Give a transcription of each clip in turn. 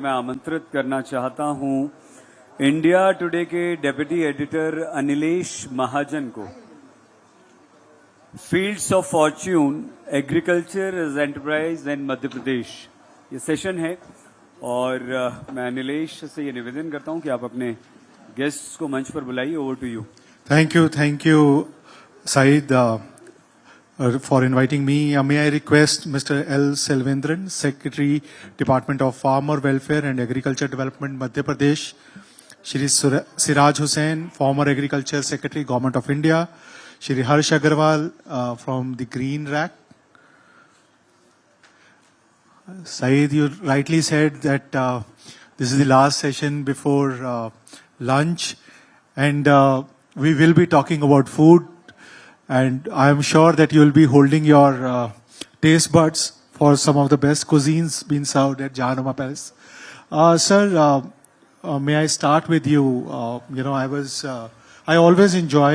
मैं आमंत्रित करना चाहता हूं इंडिया टुडे के डेप्यूटी एडिटर अनिलेश महाजन को। Fields of fortune agriculture as enterprise in Madhya Pradesh ये सेशन है और मैं अनिलेश से ये निवेदन करता हूं कि आप अपने गेस्ट्स को मंच पर बुलाइए। Over to you. Thank you, Saeed, for inviting me. May I request Mr. L. Selvendran, Secretary, Department of Farmer Welfare and Agriculture Development, Madhya Pradesh, Shri Siraj Hussain, former Agriculture Secretary, Government of India, Shri Harsh Agarwal from the Green Rack. Saeed, you rightly said that this is the last session before lunch, and we will be talking about food, and I am sure that you will be holding your taste buds for some of the best cuisines being served at Jahanama Palace. Sir, may I start with you? I always enjoy,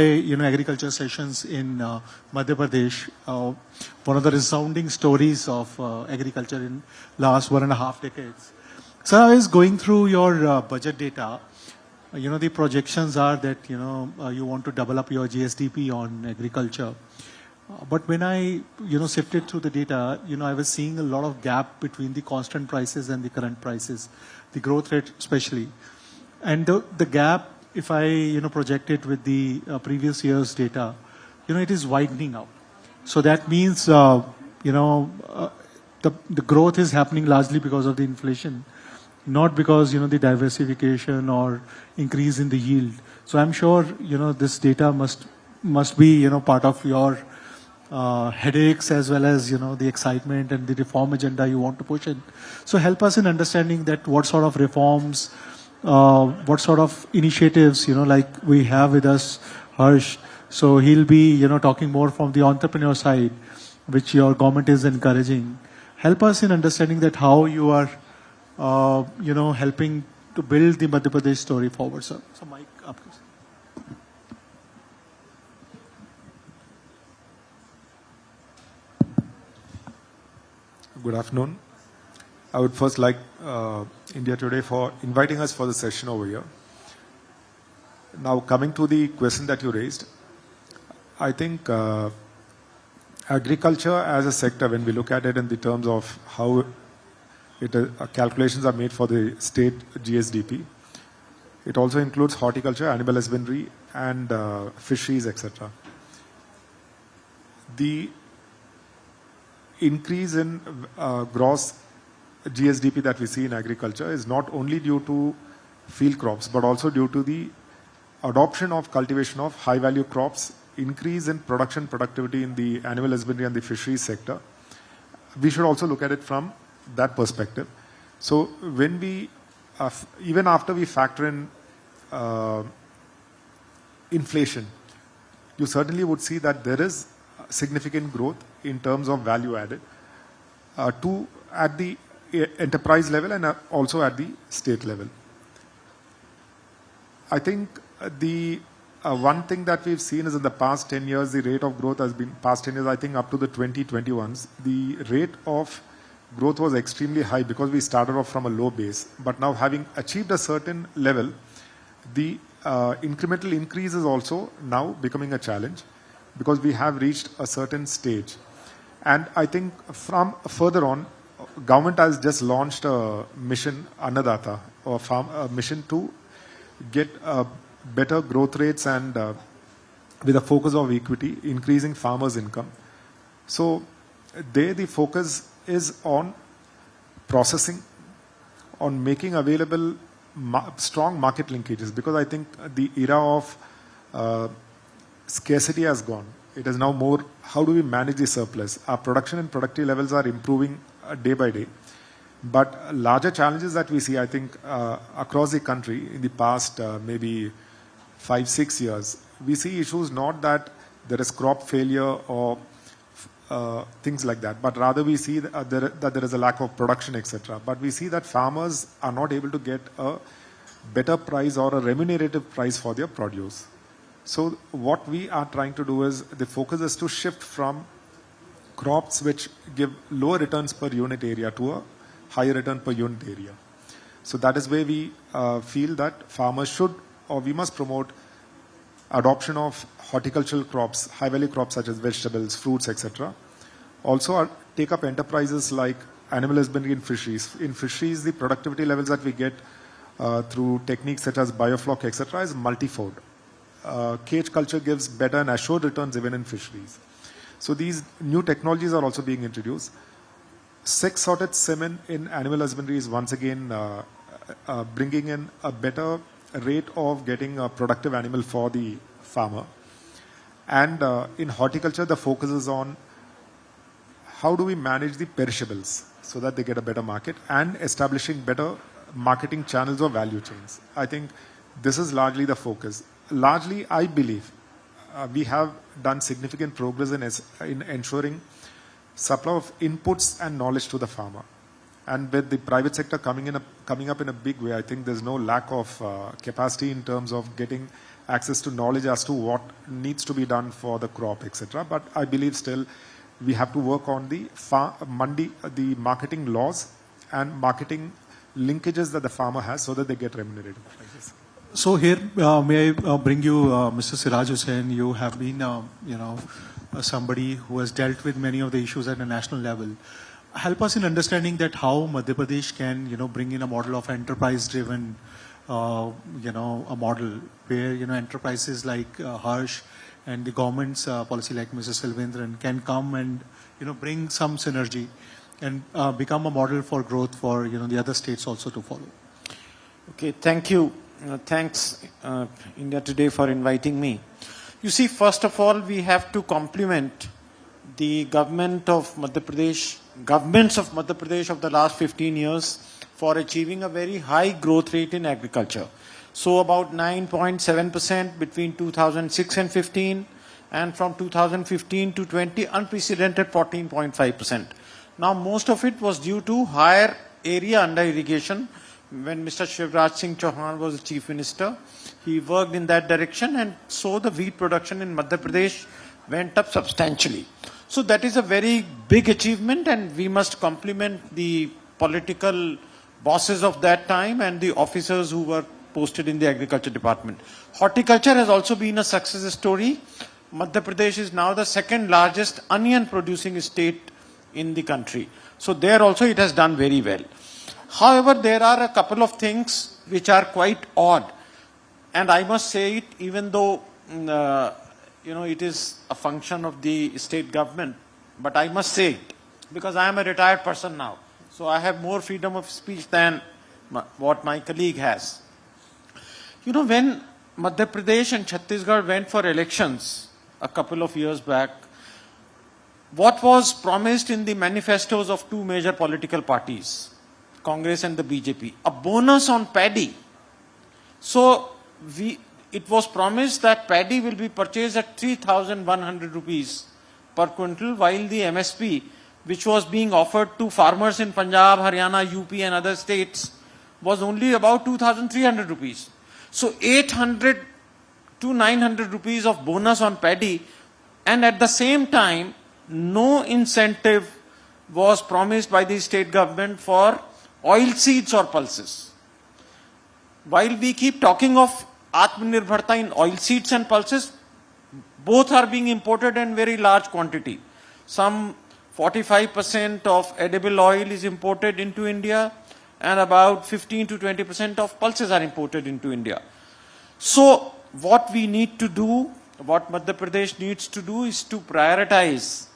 agriculture sessions in Madhya Pradesh. One of the resounding stories of agriculture in last 1.5 decades. Sir, I was going through your budget data. The projections are that, you want to double up your GSDP on agriculture. But when I, sifted through the data, I was seeing a lot of gap between the constant prices and the current prices, the growth rate especially. And the gap, if I, project it with the previous year's data, it is widening out. So that means, the growth is happening largely because of the inflation, not because, the diversification or increase in the yield. So I'm sure, this data must be, part of your headaches as well as, the excitement and the reform agenda you want to push in. So help us in understanding that what sort of reforms, what sort of initiatives, like we have with us Harsh. So he'll be, talking more from the entrepreneur side, which your government is encouraging. Help us in understanding that how you are helping to build the Madhya Pradesh story forward, sir. So, Mike, up please. Good afternoon. I would first like India Today for inviting us for the session over here. Now, coming to the question that you raised, I think agriculture as a sector, when we look at it in the terms of how calculations are made for the state GSDP. It also includes horticulture, animal husbandry, and fisheries, etc. The increase in gross GSDP that we see in agriculture is not only due to field crops, but also due to the adoption of cultivation of high-value crops, increase in productivity in the animal husbandry and the fisheries sector. We should also look at it from that perspective. So when we, even after we factor in inflation, you certainly would see that there is significant growth in terms of value added at the enterprise level and also at the state level. I think the one thing that we've seen is in the past 10 years, the rate of growth has been, past 10 years, I think up to the 2021s, the rate of growth was extremely high because we started off from a low base. But now having achieved a certain level, the incremental increase is also now becoming a challenge because we have reached a certain stage. And I think from further on, government has just launched a mission, Annadata, or a mission to get better growth rates and with a focus of equity, increasing farmers' income. So there the focus is on processing, on making available strong market linkages, because I think the era of scarcity has gone. It is now more, how do we manage the surplus? Our production and productivity levels are improving day by day. But larger challenges that we see, I think, across the country in the past maybe 5-6 years, we see issues not that there is crop failure or things like that, but rather we see that there is a lack of production, etc. But we see that farmers are not able to get a better price or a remunerative price for their produce. So what we are trying to do is, the focus is to shift from crops which give lower returns per unit area to a higher return per unit area. So that is where we feel that farmers should, or we must promote adoption of horticultural crops, high value crops such as vegetables, fruits, etc. Also take up enterprises like animal husbandry and fisheries. In fisheries, the productivity levels that we get through techniques such as biofloc, etc. is multifold. Cage culture gives better and assured returns even in fisheries. So these new technologies are also being introduced. Sex-sorted semen in animal husbandry is once again bringing in a better rate of getting a productive animal for the farmer. And in horticulture, the focus is on how do we manage the perishables so that they get a better market and establishing better marketing channels or value chains. I think this is largely the focus. Largely, I believe we have done significant progress in ensuring supply of inputs and knowledge to the farmer. And with the private sector coming up in a big way, I think there's no lack of capacity in terms of getting access to knowledge as to what needs to be done for the crop, etc. But I believe still we have to work on the the marketing laws and marketing linkages that the farmer has so that they get remunerated. So here, may I bring you, Mr. Siraj Hussain? You have been, somebody who has dealt with many of the issues at a national level. Help us in understanding that how Madhya Pradesh can, bring in a model of enterprise-driven, a model where, enterprises like Harsh and the government's policy like Mr. Silvendran can come and, bring some synergy and become a model for growth for, the other states also to follow. Okay, thank you. Thanks, India Today, for inviting me. You see, first of all, we have to compliment the governments of Madhya Pradesh of the last 15 years for achieving a very high growth rate in agriculture. So about 9.7% between 2006 and 15, and from 2015 to 20, unprecedented 14.5%. Now, most of it was due to higher area under irrigation. When Mr. Shivraj Singh Chauhan was the Chief Minister, he worked in that direction, and so the wheat production in Madhya Pradesh went up substantially. So that is a very big achievement, and we must compliment the political bosses of that time and the officers who were posted in the agriculture department. Horticulture has also been a success story. Madhya Pradesh is now the second largest onion producing state in the country. So there also it has done very well. However, there are a couple of things which are quite odd. And I must say it, even though, it is a function of the state government, but I must say it, because I am a retired person now. So I have more freedom of speech than what my colleague has. When Madhya Pradesh and Chhattisgarh went for elections a couple of years back, what was promised in the manifestos of two major political parties, Congress and the BJP? A bonus on paddy. So it was promised that paddy will be purchased at 3,100 rupees per quintal, while the MSP, which was being offered to farmers in Punjab, Haryana, UP and other states, was only about 2,300 rupees. So 800 to 900 rupees of bonus on paddy, and at the same time, no incentive was promised by the state government for oil seeds or pulses. While we keep talking of Atmanirbharta in oil seeds and pulses, both are being imported in very large quantity. Some 45% of edible oil is imported into India, and about 15 to 20% of pulses are imported into India. So what we need to do, what Madhya Pradesh needs to do, is to prioritize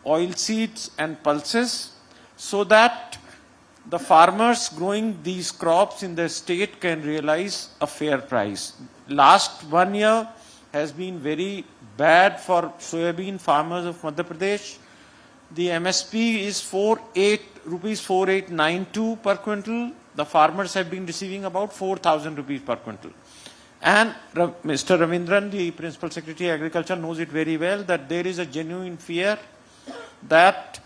oil seeds and pulses so that the farmers growing these crops in the state can realize a fair price. Last 1 year has been very bad for soybean farmers of Madhya Pradesh. The MSP is 4,892 per quintal. The farmers have been receiving about 4,000 rupees per quintal. And Mr. Ravindran, the Principal Secretary Agriculture, knows it very well that there is a genuine fear that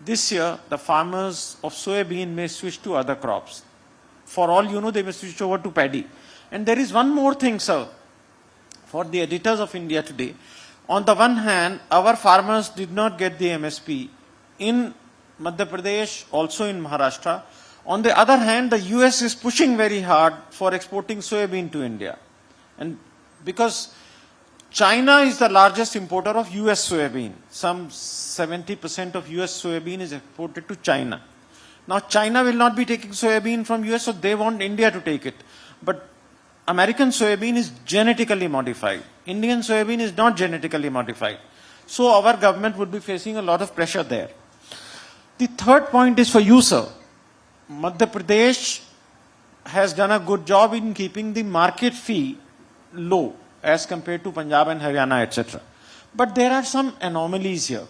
this year the farmers of soybean may switch to other crops. For all you know, they may switch over to paddy. And there is one more thing, sir, for the editors of India Today. On the one hand, our farmers did not get the MSP in Madhya Pradesh, also in Maharashtra. On the other hand, the US is pushing very hard for exporting soybean to India. And because China is the largest importer of US soybean. Some 70% of US soybean is exported to China. Now China will not be taking soybean from US, so they want India to take it. But American soybean is genetically modified. Indian soybean is not genetically modified. So our government would be facing a lot of pressure there. The third point is for you, sir. Madhya Pradesh has done a good job in keeping the market fee low as compared to Punjab and Haryana, etc. But there are some anomalies here,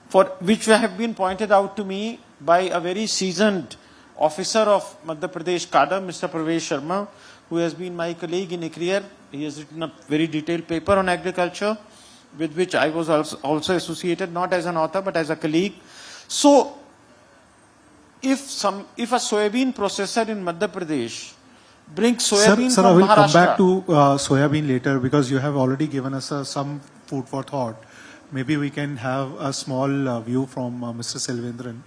for which have been pointed out to me by a very seasoned officer of Madhya Pradesh cadre, Mr. Pravesh Sharma, who has been my colleague in a career. He has written a very detailed paper on agriculture, with which I was also associated, not as an author, but as a colleague. So, if a soybean processor in Madhya Pradesh brings soybean sir, from I will come Maharashtra, back to soybean later, because you have already given us some food for thought. Maybe we can have a small view from Mr. Selvendran,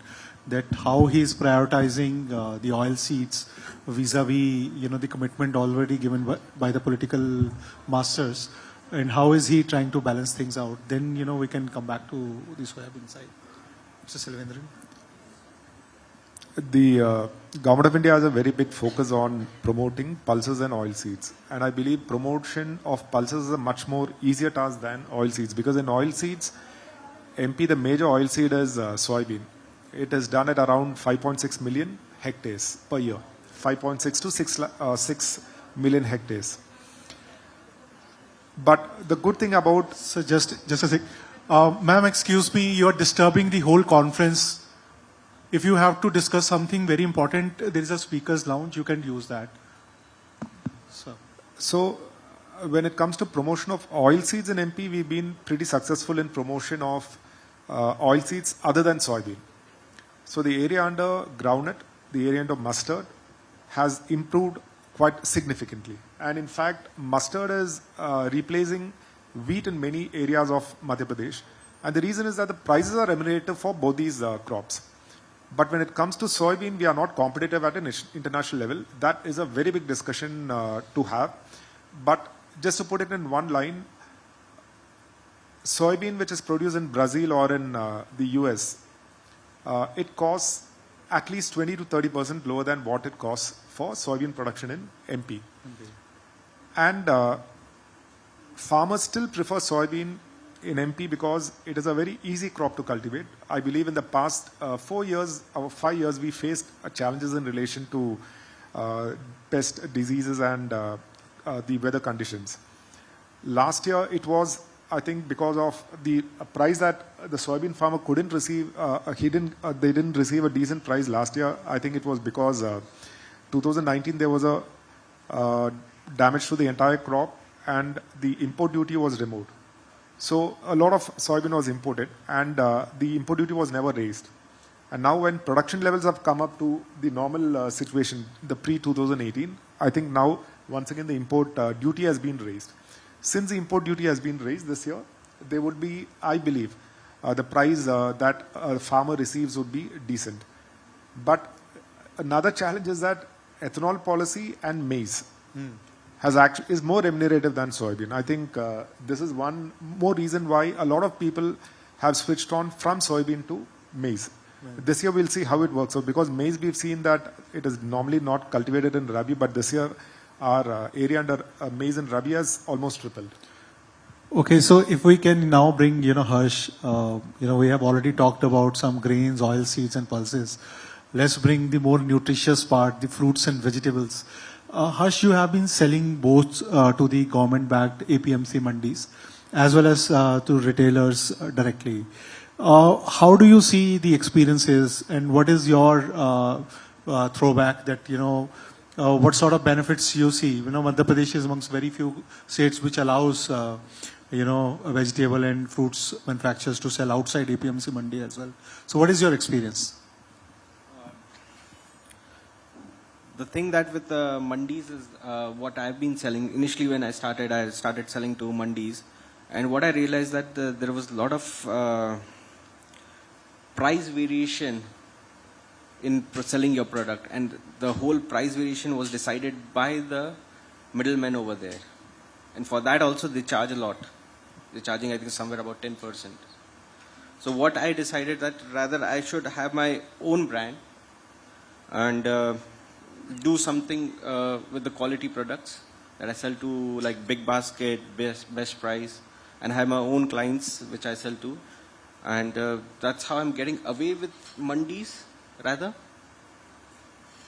that how he is prioritizing the oil seeds vis-a-vis, the commitment already given by the political masters, and how is he trying to balance things out. Then, we can come back to the soybean side. Mr. Selvendran. The Government of India has a very big focus on promoting pulses and oil seeds. And I believe promotion of pulses is a much more easier task than oil seeds. Because in oil seeds, MP, the major oil seed is soybean. It is done at around 5.6 million hectares per year. 5.6 to 6 million hectares. But the good thing about... So just a sec. Ma'am, excuse me, you are disturbing the whole conference. If you have to discuss something very important, there is a speaker's lounge, you can use that. So, when it comes to promotion of oil seeds in MP, we've been pretty successful in promotion of oil seeds other than soybean. So the area under groundnut, the area under mustard has improved quite significantly. And in fact, mustard is replacing wheat in many areas of Madhya Pradesh. And the reason is that the prices are remunerative for both these crops. But when it comes to soybean, we are not competitive at an international level. That is a very big discussion to have. But just to put it in one line, soybean which is produced in Brazil or in the US, it costs at least 20 to 30% lower than what it costs for soybean production in MP. Okay. And farmers still prefer soybean in MP because it is a very easy crop to cultivate. I believe in the past 4 years or 5 years, we faced challenges in relation to pest diseases and the weather conditions. Last year, it was, I think, because of the price that the soybean farmer couldn't receive, they didn't receive a decent price last year. I think it was because 2019 there was a damage to the entire crop and the import duty was removed. So a lot of soybean was imported and the import duty was never raised. And now when production levels have come up to the normal situation, the pre-2018, I think now once again the import duty has been raised. Since the import duty has been raised this year, there would be, I believe, the price that a farmer receives would be decent. But another challenge is that ethanol policy and maize is more remunerative than soybean. I think this is one more reason why a lot of people have switched on from soybean to maize. Right. This year we'll see how it works out, because maize we've seen that it is normally not cultivated in Rabi, but this year our area under maize and Rabi has almost tripled. Okay, so if we can now bring, Harsh, we have already talked about some grains, oil seeds and pulses. Let's bring the more nutritious part, the fruits and vegetables. Harsh, you have been selling both to the government-backed APMC mandis as well as to retailers directly. How do you see the experiences, and what is your throwback that, what sort of benefits you see? Madhya Pradesh is amongst very few states which allows, vegetable and fruits manufacturers to sell outside APMC mandi as well. So what is your experience? The thing that with the mandis is what I've been selling. Initially when I started selling to mandis, and what I realized that there was a lot of price variation in selling your product, and the whole price variation was decided by the middlemen over there. And for that also they charge a lot. They're charging, I think, somewhere about 10%. So what I decided that rather I should have my own brand and do something with the quality products that I sell to, like Big Basket, Best Price, and have my own clients which I sell to. And that's how I'm getting away with mandis rather,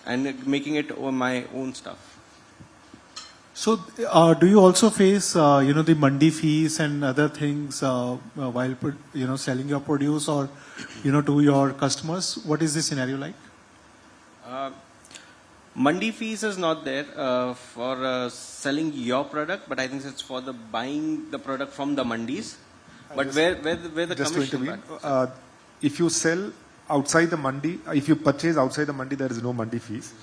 and making it my own stuff. So, do you also face, the mandi fees and other things while, selling your produce or, to your customers? What is the scenario like? Mandi fees is not there for selling your product, but I think it's for the buying the product from the mandis. But where the Just to commission? intervene, if you sell outside the mandi, if you purchase outside the mandi, there is no mandi fees.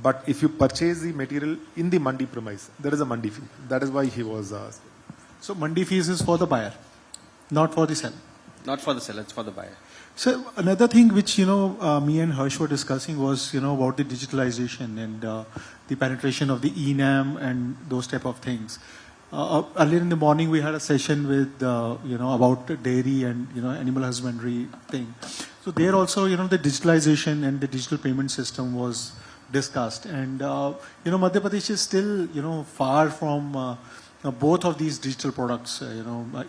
But if you purchase the material in the mandi premise, there is a mandi fee. That is why he was. So, mandi fees is for the buyer, not for the seller. Not for the seller, it's for the buyer. So another thing which me and Harsh were discussing was about the digitalization and the penetration of the e-Nam and those type of things. Earlier in the morning we had a session with about dairy and animal husbandry thing. So there also the digitalization and the digital payment system was discussed, and Madhya Pradesh is still far from both of these digital products,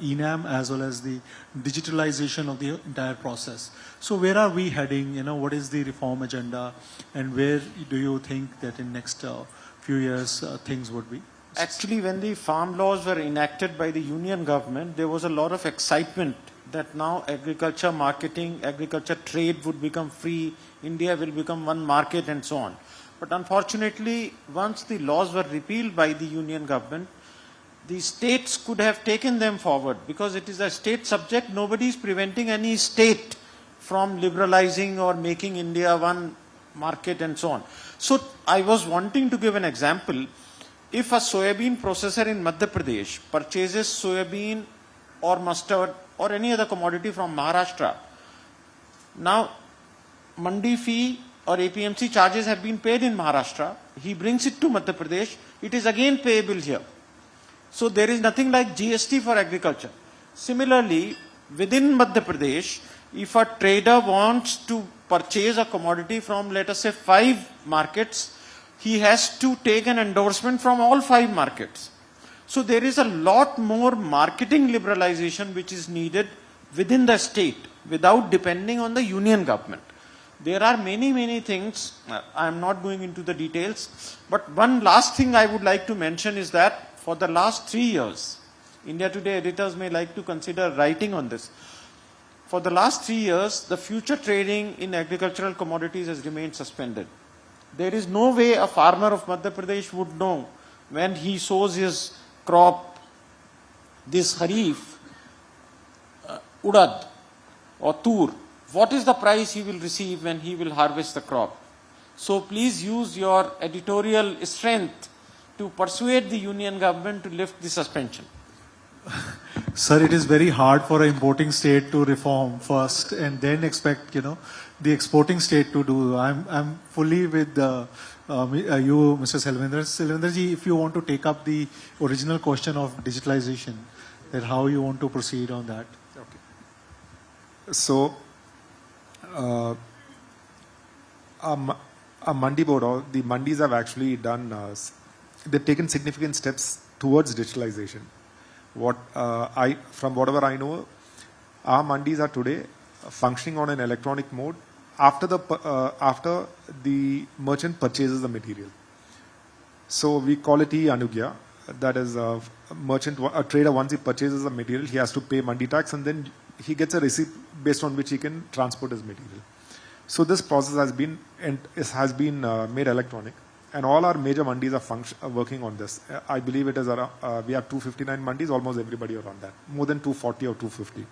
e-Nam as well as the digitalization of the entire process. So where are we heading? What is the reform agenda, and where do you think that in next few years things would be? Actually, when the farm laws were enacted by the union government, there was a lot of excitement that now agriculture marketing, agriculture trade would become free, India will become one market and so on. But unfortunately, once the laws were repealed by the union government, the states could have taken them forward because it is a state subject. Nobody is preventing any state from liberalizing or making India one market and so on. So I was wanting to give an example. If a soybean processor in Madhya Pradesh purchases soybean or mustard or any other commodity from Maharashtra, now mandi fee or APMC charges have been paid in Maharashtra, he brings it to Madhya Pradesh, it is again payable here. So there is nothing like GST for agriculture. Similarly, within Madhya Pradesh, if a trader wants to purchase a commodity from, let us say, 5 markets, he has to take an endorsement from all 5 markets. So there is a lot more marketing liberalization which is needed within the state without depending on the union government. There are many things. I am not going into the details, but one last thing I would like to mention is that for the last 3 years, India Today editors may like to consider writing on this. For the last 3 years, the future trading in agricultural commodities has remained suspended. There is no way a farmer of Madhya Pradesh would know when he sows his crop, this Harif, Udad or Tur, what is the price he will receive when he will harvest the crop. So please use your editorial strength to persuade the union government to lift the suspension. Sir, it is very hard for an importing state to reform first and then expect, the exporting state to do. I'm fully with you, Mr. Selvendra. Selvendraji, if you want to take up the original question of digitalization, that how you want to proceed on that. Okay. So, a mandi board, or the mandis have actually done, they've taken significant steps towards digitalization. From whatever I know, our mandis are today functioning on an electronic mode after the merchant purchases the material. So we call it e-Anugya. That is a trader, once he purchases the material, he has to pay mandi tax, and then he gets a receipt based on which he can transport his material. So this process has been made electronic, and all our major mandis are working on this. I believe it is around, we have 259 mandis, almost everybody are on that, more than 240 or 250.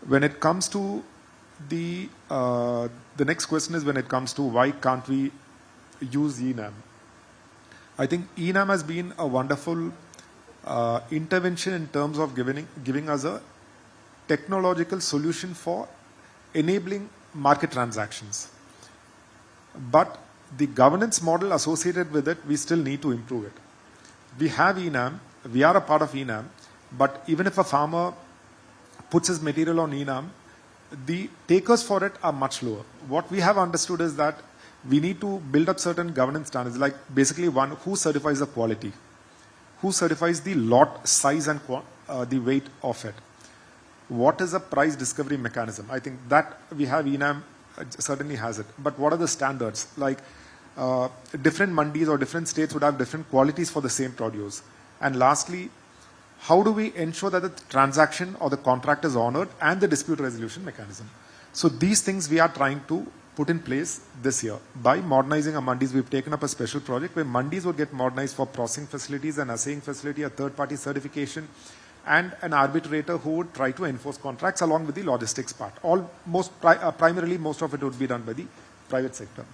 When it comes to the next question is when it comes to why can't we use e-Nam. I think e-Nam has been a wonderful intervention in terms of giving us a technological solution for enabling market transactions. But the governance model associated with it, we still need to improve it. We have ENAM, we are a part of ENAM, but even if a farmer puts his material on ENAM, the takers for it are much lower. What we have understood is that we need to build up certain governance standards, like basically one, who certifies the quality, who certifies the lot size and the weight of it. What is a price discovery mechanism? I think that we have ENAM certainly has it. But what are the standards? Like different mandis or different states would have different qualities for the same produce. And lastly, how do we ensure that the transaction or the contract is honored and the dispute resolution mechanism? So these things we are trying to put in place this year. By modernizing our mandis, we've taken up a special project where mandis would get modernized for processing facilities, an assaying facility, a third-party certification, and an arbitrator who would try to enforce contracts along with the logistics part. Primarily, most of it would be done by the private sector.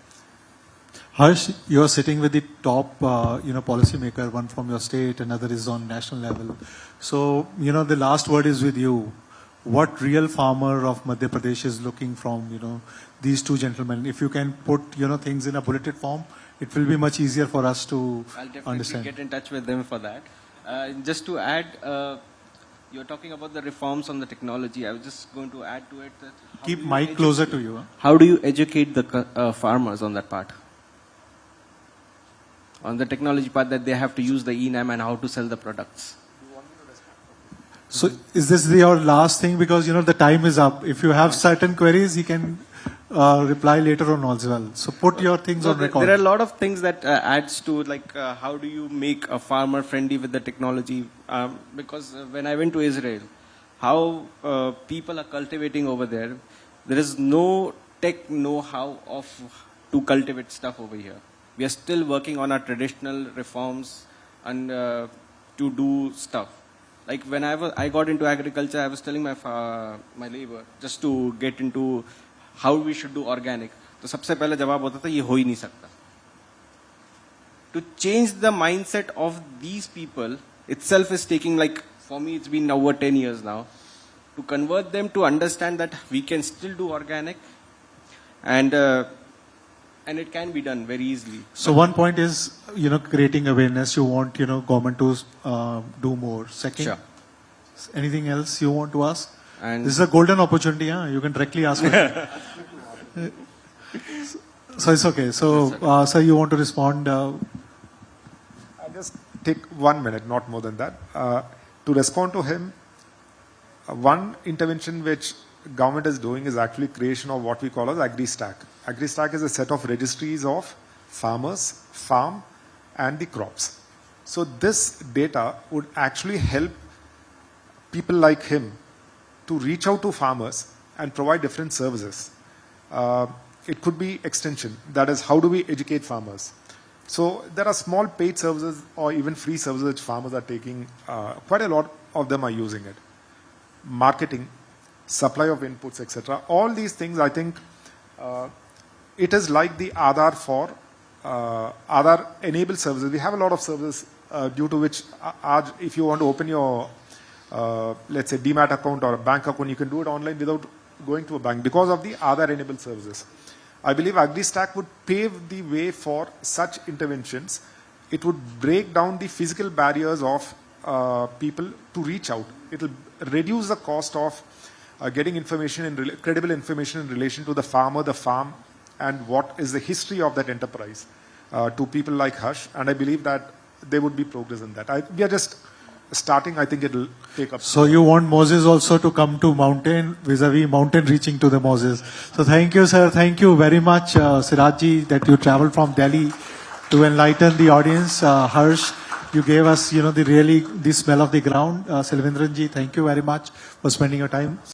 Harsh, you are sitting with the top, policy maker, one from your state, another is on national level. So, the last word is with you. What real farmer of Madhya Pradesh is looking from, these two gentlemen? If you can put, things in a bulleted form, it will be much easier for us to I'll definitely understand. get in touch with them for that. Just to add, you're talking about the reforms on the technology. I was just going to add to it that Keep mic closer to you. Huh? how do you educate the farmers on that part? On the technology part, that they have to use the ENAM and how to sell the products. So is this your last thing? Because, the time is up. If you have certain queries, you can reply later on as well. So put your things on record. There are a lot of things that adds to, like how do you make a farmer friendly with the technology? Because when I went to Israel, how people are cultivating over there, there is no tech know-how of to cultivate stuff over here. We are still working on our traditional reforms and to do stuff. Like when I got into agriculture, I was telling my labor just to get into how we should do organic. तो सबसे पहले जवाब होता था ये हो ही नहीं सकता. To change the mindset of these people itself is taking, like, for me it's been over 10 years now. To convert them to understand that we can still do organic and it can be done very easily. So one point is, creating awareness. You want, government to do more. Second, Sure. anything else you want to ask? And This is a golden opportunity. Huh? You can directly ask. So it's okay. So, sir, you want to respond? I'll just take 1 minute, not more than that. To respond to him, one intervention which government is doing is actually creation of what we call as AgriStack. AgriStack is a set of registries of farmers, farm, and the crops. So this data would actually help people like him to reach out to farmers and provide different services. It could be extension. That is, how do we educate farmers? So there are small paid services or even free services which farmers are taking. Quite a lot of them are using it. Marketing, supply of inputs, etc. All these things, I think, it is like the Aadhaar for Aadhaar enabled services. We have a lot of services due to which, if you want to open your, let's say, Demat account or a bank account, you can do it online without going to a bank because of the Aadhaar enabled services. I believe AgriStack would pave the way for such interventions. It would break down the physical barriers of people to reach out. It will reduce the cost of getting information, credible information in relation to the farmer, the farm, and what is the history of that enterprise to people like Harsh. And I believe that there would be progress in that. We are just starting. I think it will take up. So you want Moses also to come to mountain, vis-a-vis mountain reaching to the Moses. So thank you, sir. Thank you very much, Sirajji, that you traveled from Delhi to enlighten the audience. Harsh, you gave us, the smell of the ground. Selvendran ji, thank you very much for spending your time.